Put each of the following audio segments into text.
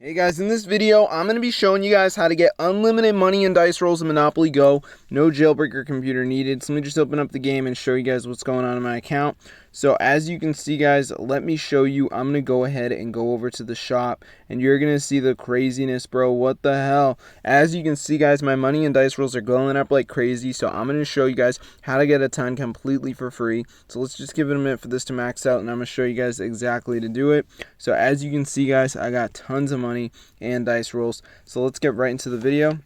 Hey guys, in this video, I'm going to be showing you guys how to get unlimited money in dice rolls in Monopoly Go. No jailbreaker computer needed. So let me just open up the game and show you guys what's going on in my account. So as you can see guys, let me show you. I'm going to go ahead and go over to the shop and you're going to see the craziness, bro. What the hell? As you can see guys, my money in dice rolls are going up like crazy. So I'm going to show you guys how to get a ton completely for free. So let's just give it a minute for this to max out and I'm going to show you guys exactly to do it. So as you can see guys, I got tons of money and dice rolls. So let's get right into the video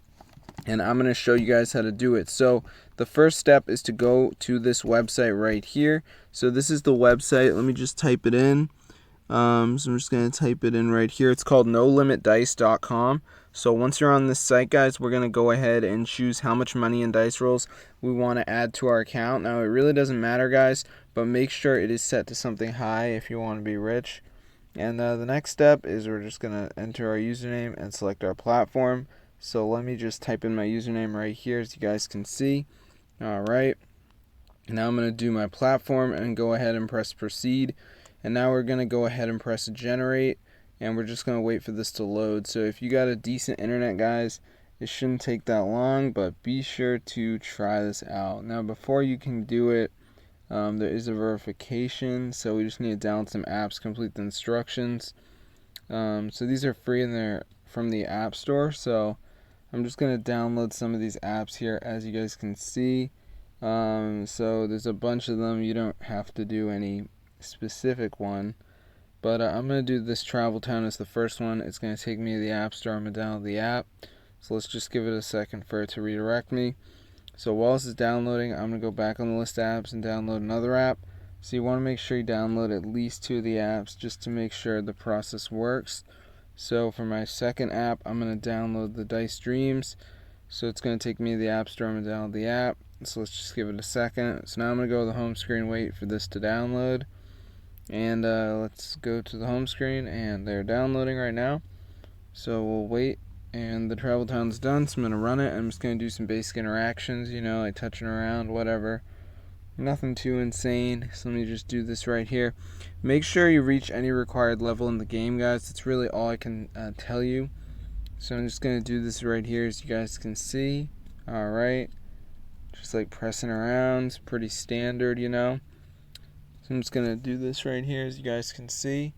and I'm going to show you guys how to do it. So the first step is to go to this website right here. So this is the website. Let me just type it in. So I'm just going to type it in right here. It's called nolimitdice.com. So once you're on this site, guys, we're going to go ahead and choose how much money in dice rolls we want to add to our account. Now, it really doesn't matter, guys, but make sure it is set to something high if you want to be rich. And the next step is we're just going to enter our username and select our platform. So let me just type in my username right here as you guys can see. Alright, now I'm going to do my platform and go ahead and press proceed. And now we're going to go ahead and press generate. And we're just going to wait for this to load. So if you got a decent internet, guys, it shouldn't take that long, but be sure to try this out. Now before you can do it, there is a verification, so we just need to download some apps, complete the instructions. So these are free and they're from the App Store. So I'm just going to download some of these apps here, as you guys can see. So there's a bunch of them. You don't have to do any specific one. But I'm going to do this Travel Town as the first one. It's going to take me to the App Store. I'm going to download the app. So let's just give it a second for it to redirect me. So while this is downloading, I'm going to go back on the list of apps and download another app. So you want to make sure you download at least 2 of the apps just to make sure the process works. So for my second app, I'm going to download the Dice Dreams. So it's going to take me to the App Store. I'm going to download the app. So let's just give it a second. So now I'm going to go to the home screen, wait for this to download. And let's go to the home screen, and they're downloading right now. So we'll wait. And the Travel Town's done, so I'm going to run it. I'm just going to do some basic interactions, like touching around, whatever. Nothing too insane, so let me just do this right here. Make sure you reach any required level in the game, guys. That's really all I can tell you. So I'm just going to do this right here, as you guys can see. Alright. Just like pressing around, pretty standard, So I'm just going to do this right here, as you guys can see.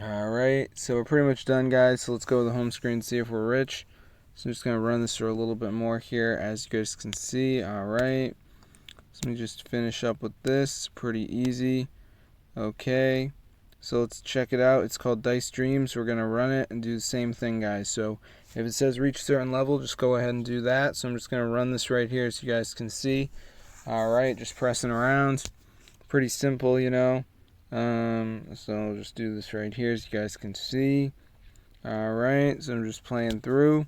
Alright, so we're pretty much done, guys. So let's go to the home screen and see if we're rich. So I'm just going to run this through a little bit more here, as you guys can see. Alright, so let me just finish up with this. Pretty easy. Okay, so let's check it out. It's called Dice Dreams. We're going to run it and do the same thing, guys. So if it says reach a certain level, just go ahead and do that. So I'm just going to run this right here, so you guys can see. Alright, just pressing around. Pretty simple, So I'll just do this right here, as you guys can see. Alright, so I'm just playing through.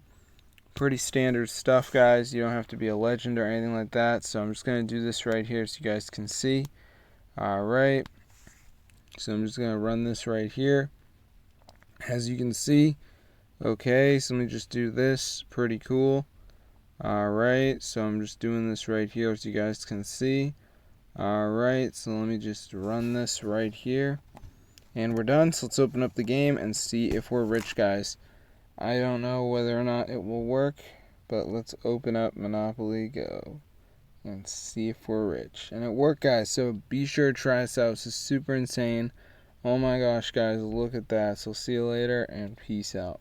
Pretty standard stuff, guys. You don't have to be a legend or anything like that. So I'm just going to do this right here, so you guys can see. Alright, so I'm just going to run this right here, as you can see. Okay, so let me just do this. Pretty cool. Alright, so I'm just doing this right here, as you guys can see. Alright, so let me just run this right here. And we're done, so let's open up the game and see if we're rich, guys. I don't know whether or not it will work, but let's open up Monopoly Go and see if we're rich. And it worked, guys, so be sure to try this out. This is super insane. Oh my gosh, guys, look at that. So see you later, and peace out.